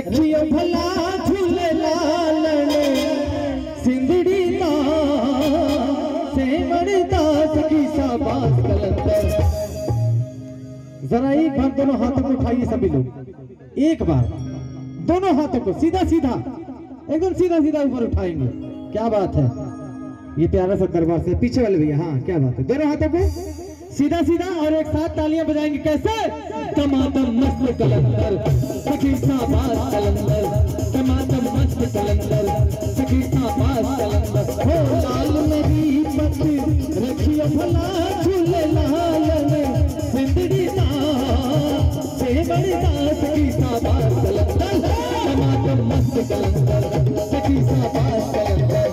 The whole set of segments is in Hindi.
रखियो भला झूले लालन सिंदड़ी दा सेवड़दास की शाबाश कलंदर। जरा एक बार दोनों हाथों को उठाइए सभी लोग, एक बार दोनों हाथों को सीधा सीधा एकदम सीधा सीधा ऊपर उठाएंगे। क्या बात है, ये प्यारा सा दरबार से पीछे वाले भैया, हाँ क्या बात है, दोनों हाथों पे सीधा सीधा और एक साथ तालियां बजाएंगे। कैसे? टमाटम मस्त कलंदर सखी शाबाश कलंदर, टमाटम मस्त कलंदर सखी शाबाश कलंदर। हो लाल मेरी पत रखियो भला झूले लालन सिंदड़ी दा सेवड़दास की शाबाश कलंदर, टमाटम मस्त कलंदर सखी शाबाश कलंदर।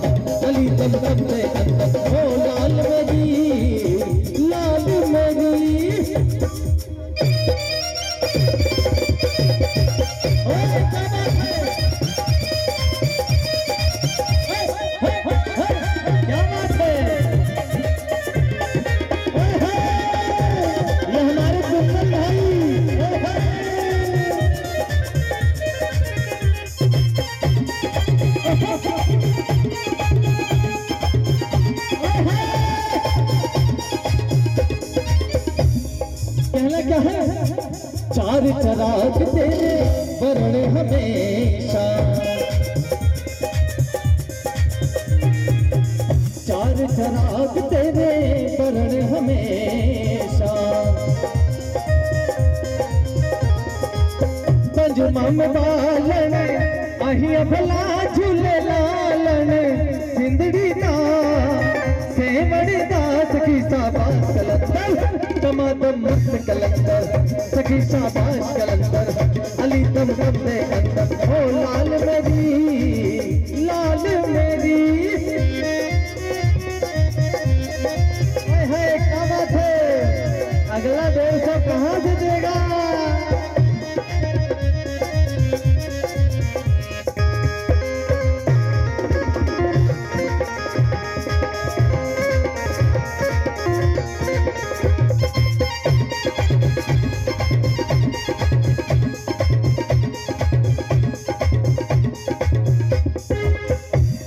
अली दम दम में अंदर हो लाल मेरी लाल मेरी। क्या बात है, ये हमारे कुंदन भाई। कहना क्या है? चार चराग तेरे वरण हमेशा, चार चराग तेरे वरण हमेशा। पंजमम बालन अहिया भला झूले लालन सिंदड़ी दा सेवड़दास की शाबाश कलंदर, टमाटम मस्त कलंदर सखी शाबाश कलंदर। अली दम दम दे अंदर हो लाल मेरी लाल मेरी। है क्या बात है, अगला 200 कहाँ से देगा?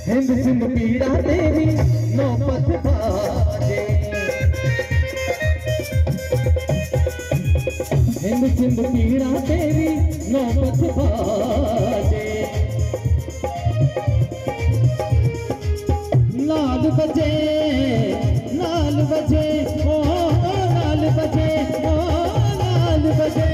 हिंद सिंध पीड़ा तेरी नौबत बाजे, हिंद सिंध पीड़ा तेरी नौबत बाजे। नाल बजे नाल बजे ओ नाल बजे ओ नाल बजे।